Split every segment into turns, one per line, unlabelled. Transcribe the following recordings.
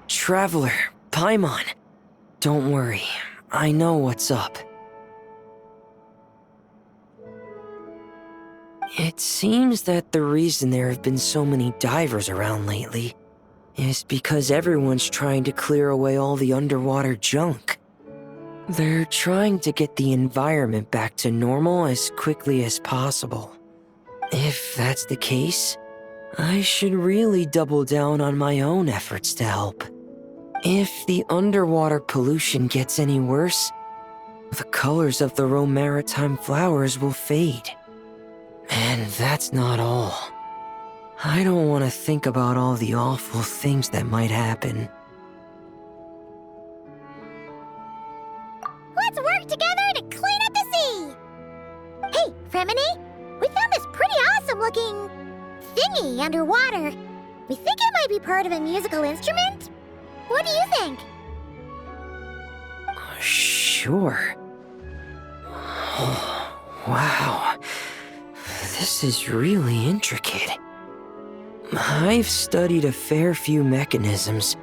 Traveler, Paimon. Don't worry, I know what's up. It seems that the reason there have been so many divers around lately is because everyone's trying to clear away all the underwater junk. They're trying to get the environment back to normal as quickly as possible. If that's the case, I should really double down on my own efforts to help. If the underwater pollution gets any worse, the colors of the Rome maritime flowers will fade. And that's not all. I don't want to think about all the awful things that might happen.
Let's work together to clean up the sea! Hey, Fremini, we found this pretty awesome-looking thingy underwater. We think it might be part of a musical instrument. What do you think?
Sure. Oh, wow. This is really intricate. I've studied a fair few mechanisms,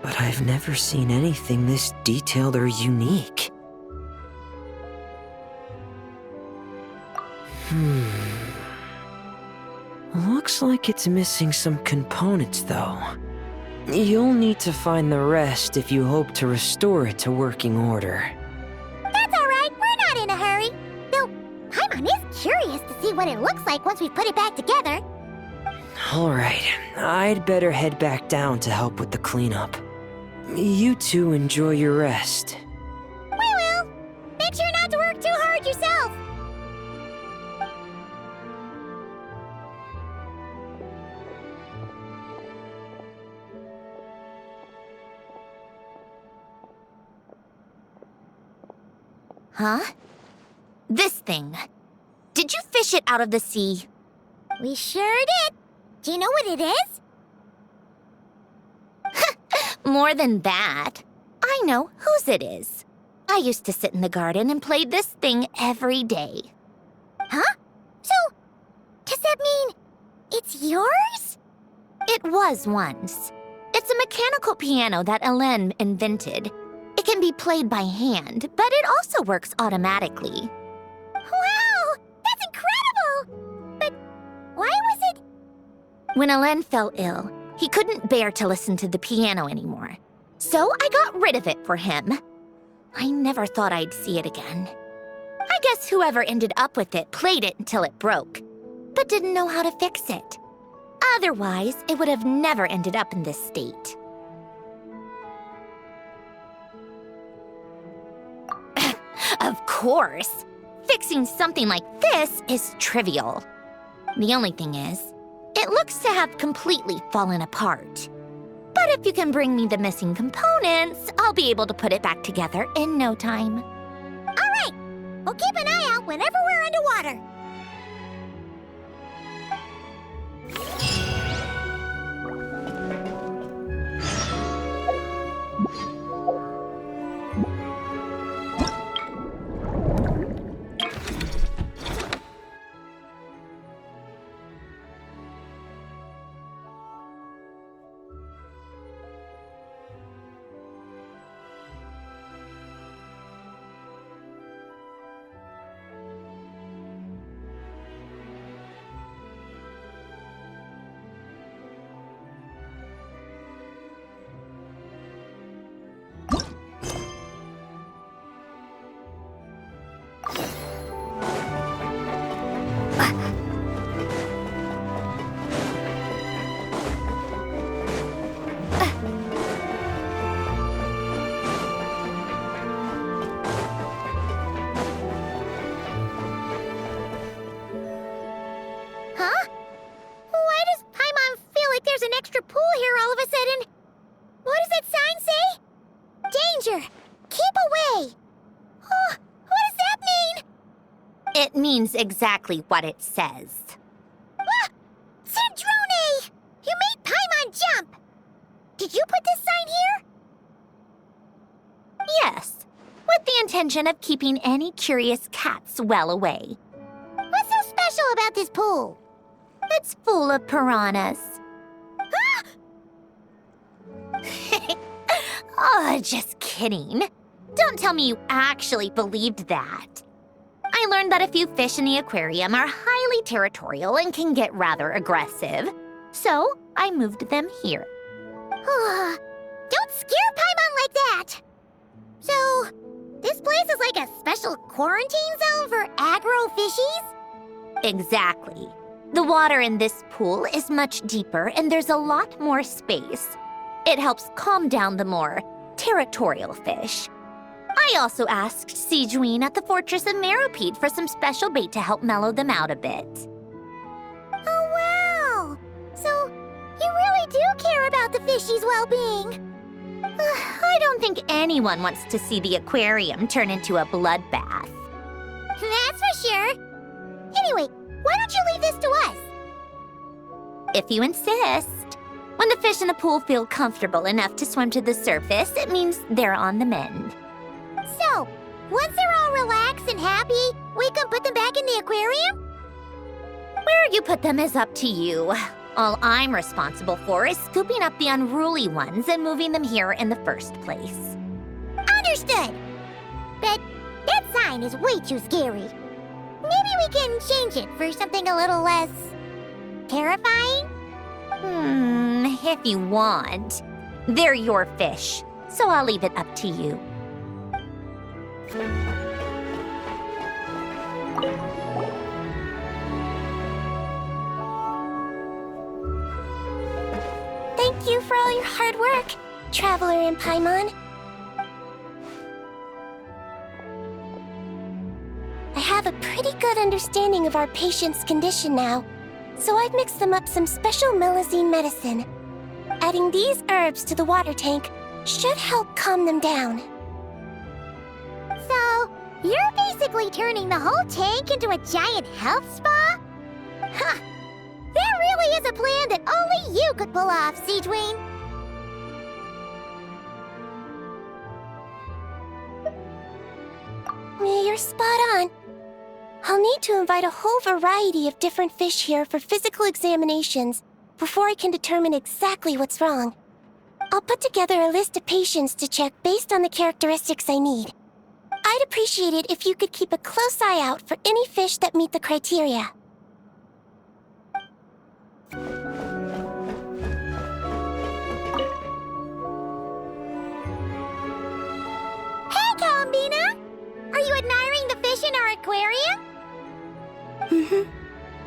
but I've never seen anything this detailed or unique. Looks like it's missing some components, though. You'll need to find the rest if you hope to restore it to working order.
That's all right. We're not in a hurry. Though, Paimon is curious to see what it looks like once we put it back together.
All right, I'd better head back down to help with the cleanup. You two enjoy your rest.
We will. Make sure not to work too hard yourself.
Huh? This thing. Did you fish it out of the sea?
We sure did. Do you know what it is?
More than that. I know whose it is. I used to sit in the garden and play this thing every day.
Huh? So, does that mean it's yours?
It was once. It's a mechanical piano that Hélène invented. It can be played by hand, but it also works automatically.
Wow! That's incredible! But why was it...
When Hélène fell ill, he couldn't bear to listen to the piano anymore. So I got rid of it for him. I never thought I'd see it again. I guess whoever ended up with it played it until it broke, but didn't know how to fix it. Otherwise, it would have never ended up in this state. Of course! Fixing something like this is trivial. The only thing is, it looks to have completely fallen apart. But if you can bring me the missing components, I'll be able to put it back together in no time.
All right! We'll keep an eye out whenever we're underwater. Huh? Why does Paimon feel like there's an extra pool here all of a sudden? What does that sign say? Danger! Keep away! Oh, what does that mean?
It means exactly what it says.
Ah! Cedrone! You made Paimon jump! Did you put this sign here?
Yes, with the intention of keeping any curious cats well away.
What's so special about this pool?
It's full of piranhas. Oh, just kidding. Don't tell me you actually believed that. I learned that a few fish in the aquarium are highly territorial and can get rather aggressive. So I moved them here.
Don't scare Paimon like that! So, this place is like a special quarantine zone for aggro fishies?
Exactly. The water in this pool is much deeper and there's a lot more space. It helps calm down the more territorial fish. I also asked Sijuin at the Fortress of Meropede for some special bait to help mellow them out a bit.
Oh, wow! So, you really do care about the fishies' well-being.
I don't think anyone wants to see the aquarium turn into a bloodbath.
That's for sure. Anyway, why don't you leave this to us?
If you insist. When the fish in the pool feel comfortable enough to swim to the surface, it means they're on the mend.
So, once they're all relaxed and happy, we can put them back in the aquarium?
Where you put them is up to you. All I'm responsible for is scooping up the unruly ones and moving them here in the first place.
Understood. But that sign is way too scary. Maybe we can change it for something a little less terrifying?
If you want. They're your fish, so I'll leave it up to you.
Thank you for all your hard work, Traveler and Paimon. I have a pretty good understanding of our patient's condition now, so I've mixed them up some special melazine medicine. Adding these herbs to the water tank should help calm them down. So, you're basically turning the whole tank into a giant health spa? Huh! That really is a plan that only you could pull off, Sijuin. You're spot on. I'll need to invite a whole variety of different fish here for physical examinations before I can determine exactly what's wrong. I'll put together a list of patients to check based on the characteristics I need. I'd appreciate it if you could keep a close eye out for any fish that meet the criteria. Hey, Columbina! Are you admiring the fish in our aquarium?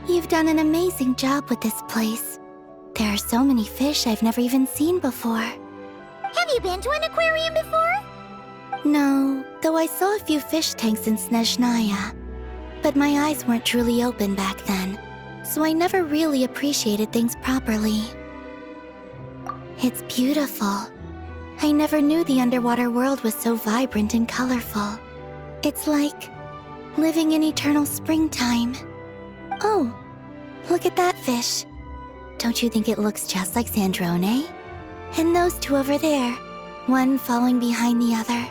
You've done an amazing job with this place. There are so many fish I've never even seen before.
Have you been to an aquarium before?
No, though I saw a few fish tanks in Snezhnaya. But my eyes weren't truly open back then, so I never really appreciated things properly. It's beautiful. I never knew the underwater world was so vibrant and colorful. It's like living in eternal springtime. Oh, look at that fish. Don't you think it looks just like Sandrone? And those two over there, one following behind the other.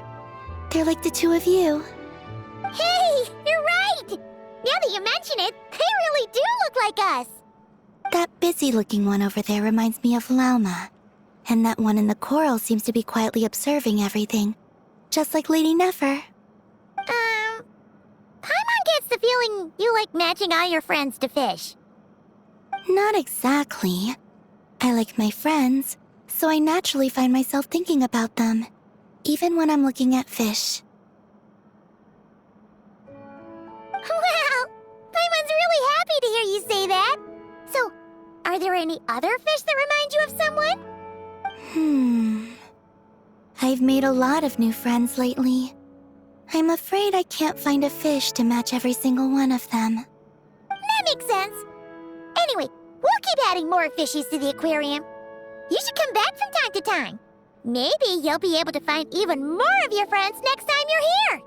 They're like the two of you.
Hey, you're right! Now that you mention it, they really do look like us!
That busy-looking one over there reminds me of Lauma. And that one in the coral seems to be quietly observing everything. Just like Lady Nefer.
Paimon gets the feeling you like matching all your friends to fish.
Not exactly. I like my friends, so I naturally find myself thinking about them, even when I'm looking at fish.
Wow! Paimon's really happy to hear you say that. So, are there any other fish that remind you of someone?
I've made a lot of new friends lately. I'm afraid I can't find a fish to match every single one of them.
That makes sense. Anyway, we'll keep adding more fishies to the aquarium. You should come back from time to time. Maybe you'll be able to find even more of your friends next time you're here.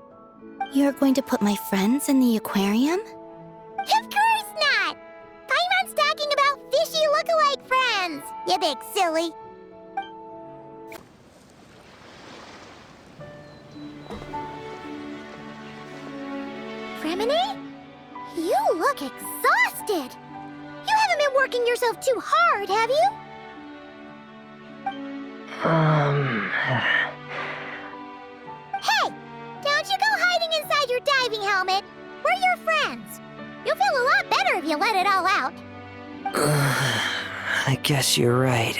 You're going to put my friends in the aquarium?
Of course not! Paimon's talking about fishy look-alike friends, you big silly. Fremini? You look exhausted. You haven't been working yourself too hard, have you? Hey! Don't you go hiding inside your diving helmet. We're your friends. You'll feel a lot better if you let it all out.
I guess you're right.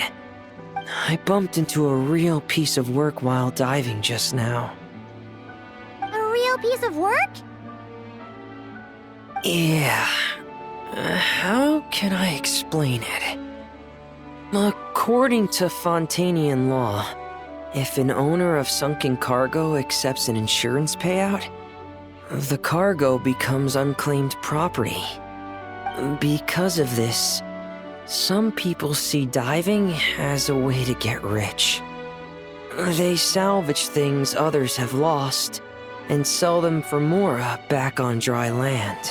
I bumped into a real piece of work while diving just now.
A real piece of work?
Yeah. How can I explain it? According to Fontanian law, if an owner of sunken cargo accepts an insurance payout, the cargo becomes unclaimed property. Because of this, some people see diving as a way to get rich. They salvage things others have lost and sell them for more back on dry land.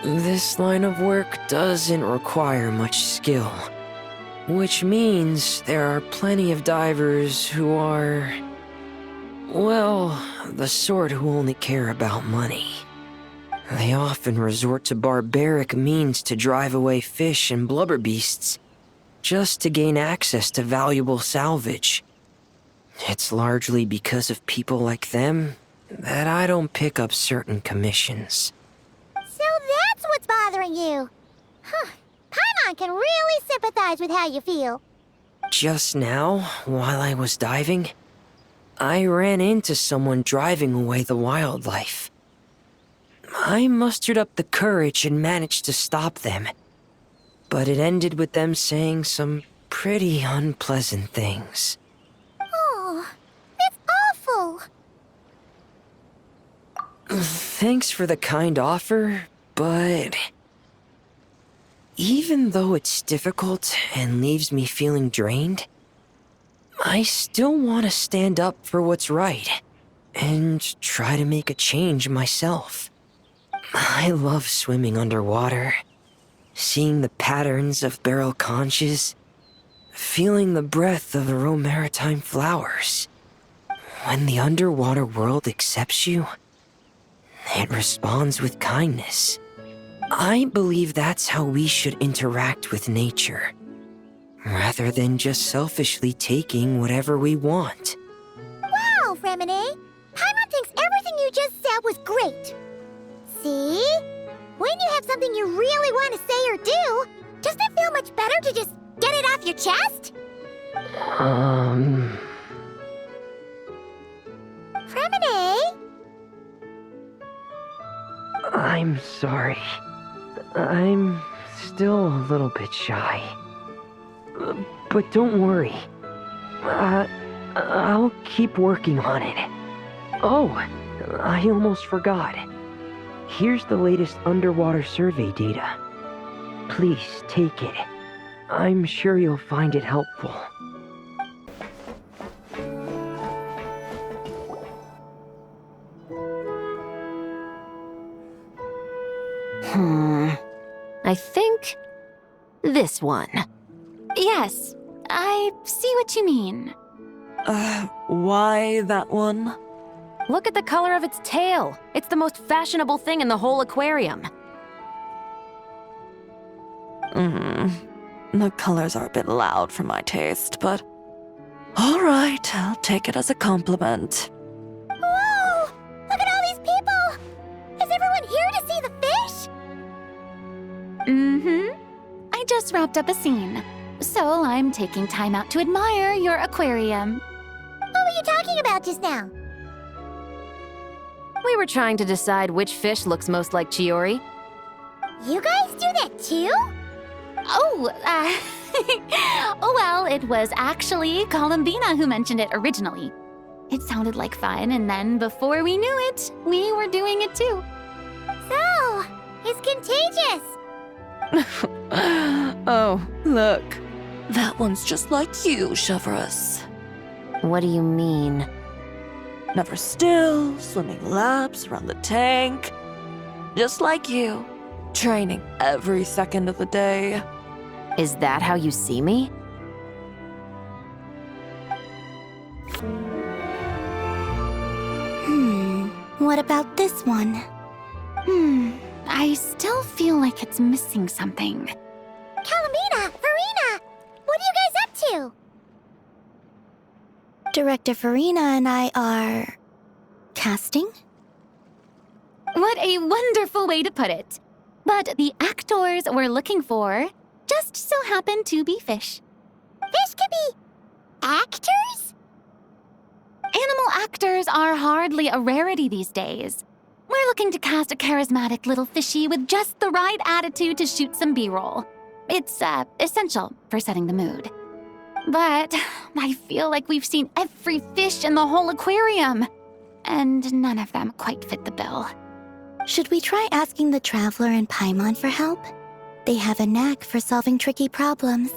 This line of work doesn't require much skill, which means there are plenty of divers who are, well, the sort who only care about money. They often resort to barbaric means to drive away fish and blubber beasts, just to gain access to valuable salvage. It's largely because of people like them that I don't pick up certain commissions.
So that's what's bothering you. Huh. Paimon can really sympathize with how you feel.
Just now, while I was diving, I ran into someone driving away the wildlife. I mustered up the courage and managed to stop them, but it ended with them saying some pretty unpleasant things.
Oh, it's awful.
Thanks for the kind offer, but even though it's difficult and leaves me feeling drained, I still want to stand up for what's right and try to make a change myself. I love swimming underwater, seeing the patterns of barrel conches, feeling the breath of the maritime flowers. When the underwater world accepts you, it responds with kindness. I believe that's how we should interact with nature, rather than just selfishly taking whatever we want.
Wow, Fremini. Paimon thinks everything you just said was great. See? When you have something you really want to say or do, doesn't it feel much better to just get it off your chest? Fremini?
I'm sorry. I'm still a little bit shy. But don't worry. I'll keep working on it. Oh, I almost forgot. Here's the latest underwater survey data. Please take it. I'm sure you'll find it helpful.
I think this one.
Yes, I see what you mean.
Why that one?
Look at the color of its tail. It's the most fashionable thing in the whole aquarium.
The colors are a bit loud for my taste, but... All right, I'll take it as a compliment.
Whoa! Look at all these people! Is everyone here to see the fish?
I just wrapped up a scene, so I'm taking time out to admire your aquarium.
What were you talking about just now?
We were trying to decide which fish looks most like Chiori.
You guys do that too?
Oh, oh well, it was actually Columbina who mentioned it originally. It sounded like fun, and then before we knew it, we were doing it too.
So, it's contagious.
Oh, look. That one's just like you, Chevrus.
What do you mean?
Never still, swimming laps around the tank. Just like you. Training every second of the day.
Is that how you see me?
What about this one?
I still feel like it's missing something.
Kalamina, Farina, what are you guys up to?
Director Farina and I are... casting?
What a wonderful way to put it. But the actors we're looking for just so happen to be fish.
Fish could be actors?
Animal actors are hardly a rarity these days. We're looking to cast a charismatic little fishy with just the right attitude to shoot some B-roll. It's, essential for setting the mood. But I feel like we've seen every fish in the whole aquarium, and none of them quite fit the bill.
Should we try asking the Traveler and Paimon for help? They have a knack for solving tricky problems.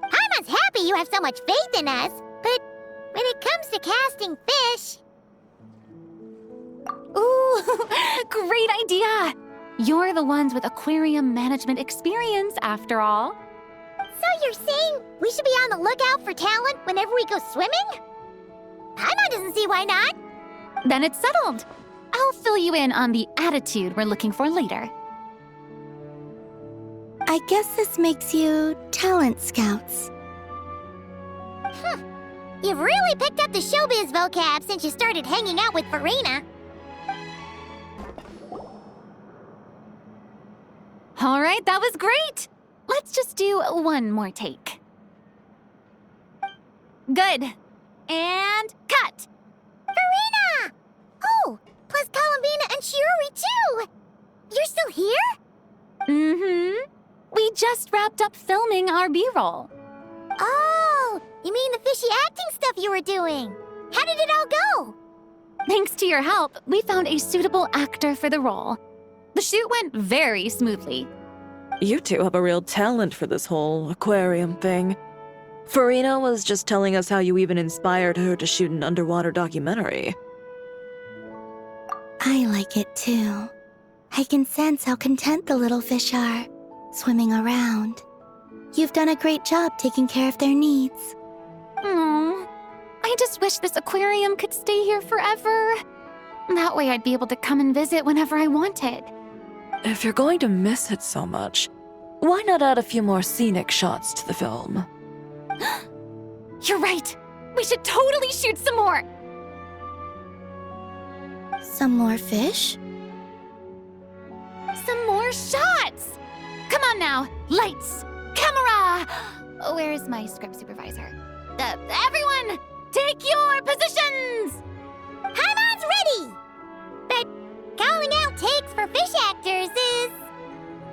Paimon's happy you have so much faith in us, but when it comes to casting fish...
Ooh, great idea! You're the ones with aquarium management experience, after all.
So you're saying we should be on the lookout for talent whenever we go swimming? Paimon doesn't see why not.
Then it's settled. I'll fill you in on the attitude we're looking for later.
I guess this makes you talent scouts.
You've really picked up the showbiz vocab since you started hanging out with Farina.
All right, that was great. Let's just do one more take. Good. And cut.
Farina! Oh, plus Columbina and Shiori too! You're still here?
Mm-hmm. We just wrapped up filming our B-roll.
Oh, you mean the fishy acting stuff you were doing? How did it all go?
Thanks to your help, we found a suitable actor for the role. The shoot went very smoothly.
You two have a real talent for this whole aquarium thing. Farina was just telling us how you even inspired her to shoot an underwater documentary.
I like it too. I can sense how content the little fish are, swimming around. You've done a great job taking care of their needs.
Aww. I just wish this aquarium could stay here forever. That way I'd be able to come and visit whenever I wanted.
If you're going to miss it so much, why not add a few more scenic shots to the film?
You're right. We should totally shoot some more.
Some more fish?
Some more shots. Come on now. Lights. Camera. Where's my script supervisor? Everyone, take your positions.
Paimon's ready! But calling out takes for fish actors is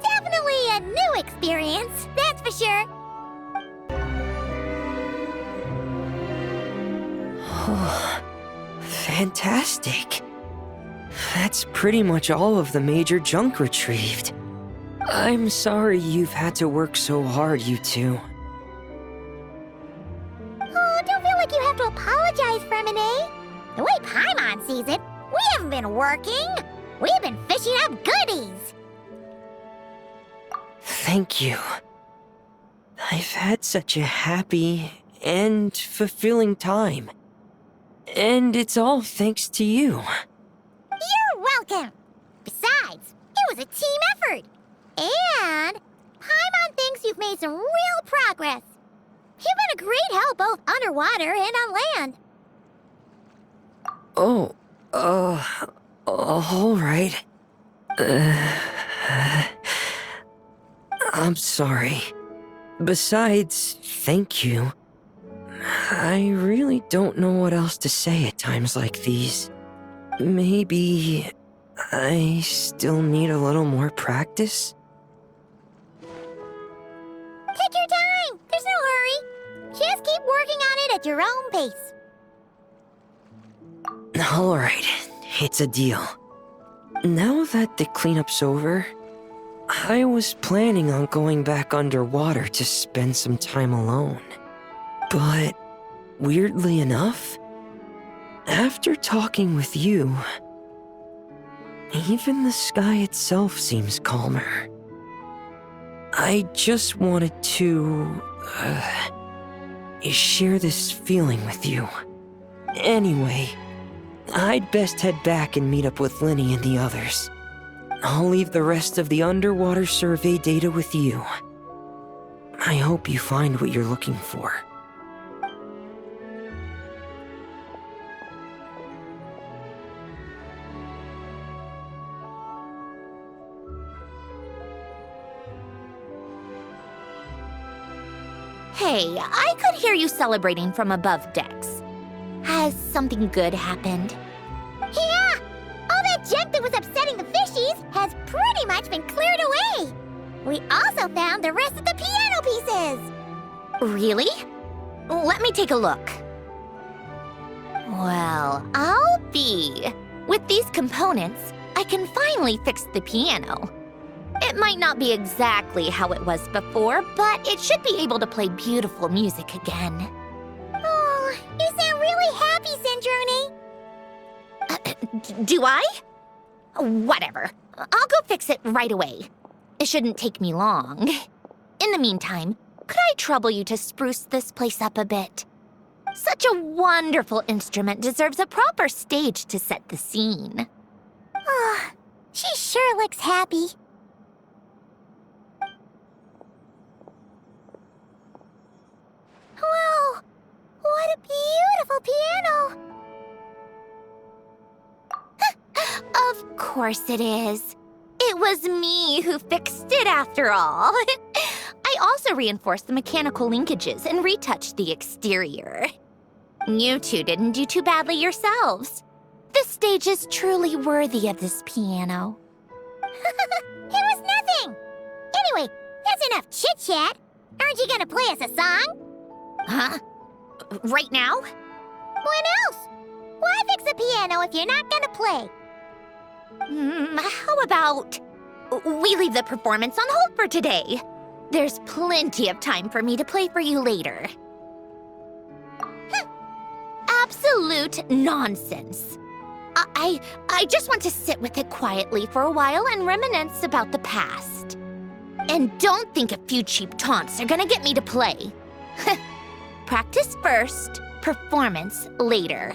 definitely a new experience, that's for sure.
Oh, fantastic. That's pretty much all of the major junk retrieved. I'm sorry you've had to work so hard, you two.
Oh, don't feel like you have to apologize, Fremine. The way Paimon sees it, we haven't been working. We've been fishing up goodies.
Thank you. I've had such a happy and fulfilling time. And it's all thanks to you.
You're welcome. Besides, it was a team effort. And Paimon thinks you've made some real progress. You've been a great help both underwater and on land.
Oh, all right. I'm sorry. Besides, thank you. I really don't know what else to say at times like these. Maybe I still need a little more practice?
Take your time. There's no hurry. Just keep working on it at your own pace.
All right, it's a deal. Now that the cleanup's over, I was planning on going back underwater to spend some time alone. But weirdly enough, after talking with you, even the sky itself seems calmer. I just wanted to share this feeling with you. Anyway, I'd best head back and meet up with Lenny and the others. I'll leave the rest of the underwater survey data with you. I hope you find what you're looking for.
Hey, I could hear you celebrating from above decks. Has something good happened?
Yeah! All that junk that was upsetting the fishies has pretty much been cleared away! We also found the rest of the piano pieces!
Really? Let me take a look. Well, I'll be. With these components, I can finally fix the piano. It might not be exactly how it was before, but it should be able to play beautiful music again.
Oh, you sound really happy, Sandrone!
Do I? Whatever. I'll go fix it right away. It shouldn't take me long. In the meantime, could I trouble you to spruce this place up a bit? Such a wonderful instrument deserves a proper stage to set the scene.
Oh, she sure looks happy. Whoa! What a beautiful piano!
Of course it is. It was me who fixed it after all. I also reinforced the mechanical linkages and retouched the exterior. You two didn't do too badly yourselves. This stage is truly worthy of this piano.
It was nothing! Anyway, that's enough chit-chat. Aren't you gonna play us a song?
Huh? Right now?
When else? Why fix a piano if you're not gonna play?
How about we leave the performance on hold for today? There's plenty of time for me to play for you later. Absolute nonsense. I just want to sit with it quietly for a while and reminisce about the past. And don't think a few cheap taunts are gonna get me to play. Practice first, performance later.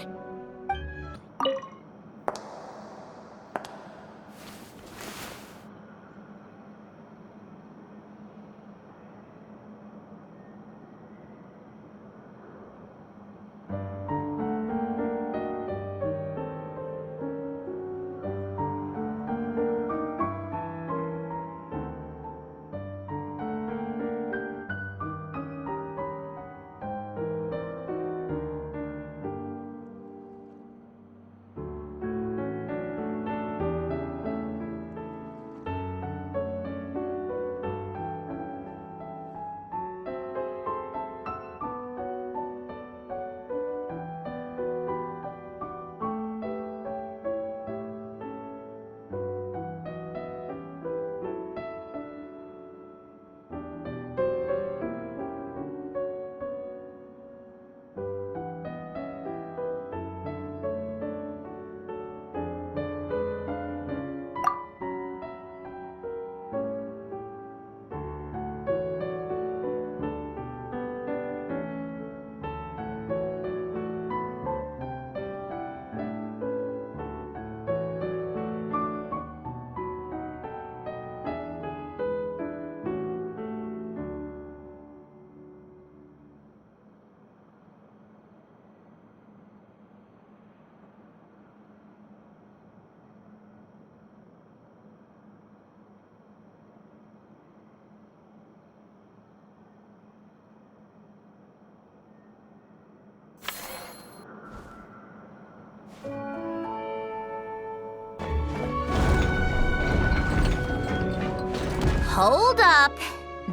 Hold up.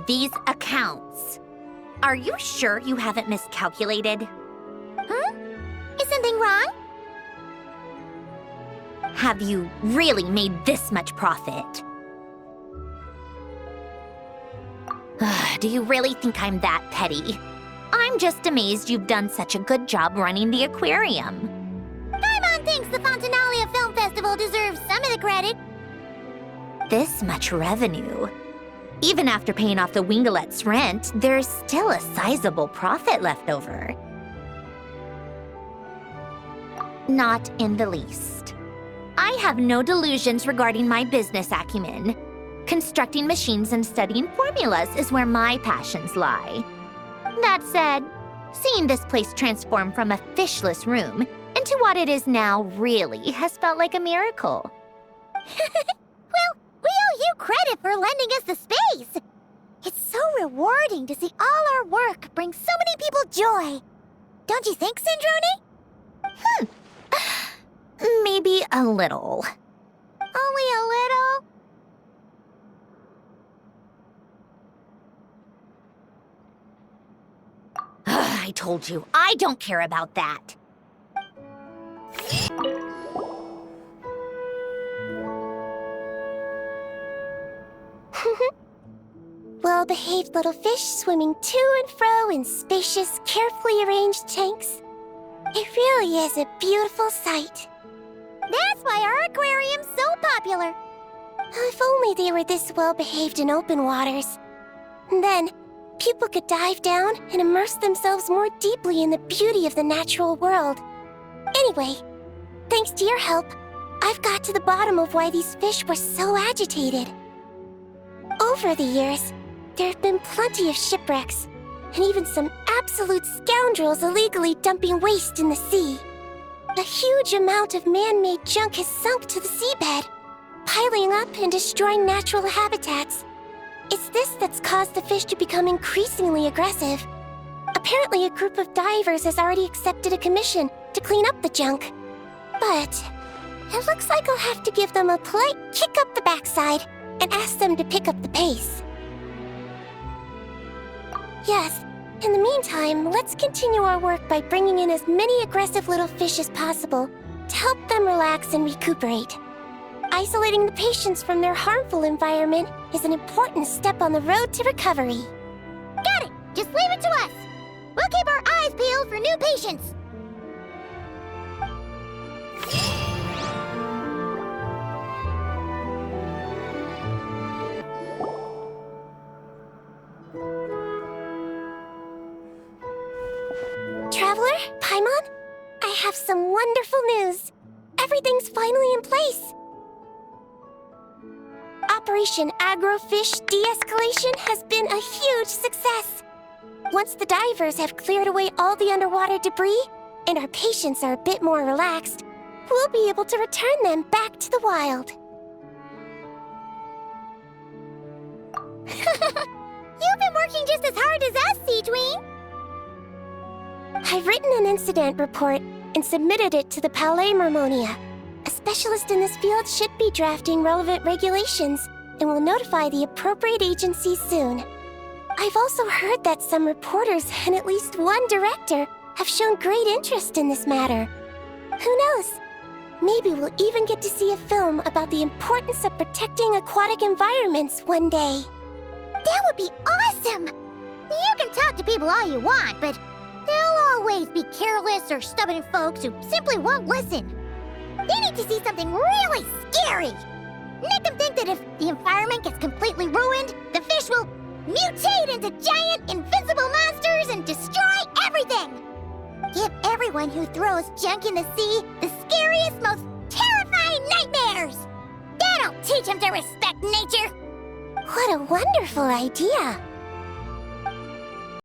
These accounts. Are you sure you haven't miscalculated?
Huh? Is something wrong?
Have you really made this much profit? Do you really think I'm that petty? I'm just amazed you've done such a good job running the aquarium.
Paimon thinks the Fontinalia Film Festival deserves some of the credit.
This much revenue. Even after paying off the Wingalet's rent, there's still a sizable profit left over. Not in the least. I have no delusions regarding my business acumen. Constructing machines and studying formulas is where my passions lie. That said, seeing this place transform from a fishless room into what it is now really has felt like a miracle.
Well, we owe you credit for lending us the space. It's so rewarding to see all our work bring so many people joy. Don't you think, Sandrone?
Maybe a little.
Only a little?
I told you, I don't care about that.
Well-behaved little fish swimming to and fro in spacious, carefully arranged tanks. It really is a beautiful sight. That's why our aquarium's so popular. If only they were this well-behaved in open waters. Then, people could dive down and immerse themselves more deeply in the beauty of the natural world. Anyway, thanks to your help, I've got to the bottom of why these fish were so agitated. Over the years, there have been plenty of shipwrecks, and even some absolute scoundrels illegally dumping waste in the sea. A huge amount of man-made junk has sunk to the seabed, piling up and destroying natural habitats. It's this that's caused the fish to become increasingly aggressive. Apparently, a group of divers has already accepted a commission to clean up the junk. But it looks like I'll have to give them a polite kick up the backside and ask them to pick up the pace. Yes, in the meantime, let's continue our work by bringing in as many aggressive little fish as possible to help them relax and recuperate. Isolating the patients from their harmful environment is an important step on the road to recovery. Got it! Just leave it to us! We'll keep our eyes peeled for new patients! Traveler, Paimon, I have some wonderful news. Everything's finally in place. Operation Agrofish De-Escalation has been a huge success. Once the divers have cleared away all the underwater debris, and our patients are a bit more relaxed, we'll be able to return them back to the wild. You've been working just as hard as us, Seedween. I've written an incident report and submitted it to the Palais Mermonia. A specialist in this field should be drafting relevant regulations and will notify the appropriate agencies soon. I've also heard that some reporters and at least one director have shown great interest in this matter. Who knows? Maybe we'll even get to see a film about the importance of protecting aquatic environments one day. That would be awesome! You can talk to people all you want, but there'll always be careless or stubborn folks who simply won't listen. They need to see something really scary. Make them think that if the environment gets completely ruined, the fish will mutate into giant, invincible monsters and destroy everything. Give everyone who throws junk in the sea the scariest, most terrifying nightmares. That'll teach them to respect nature. What a wonderful idea.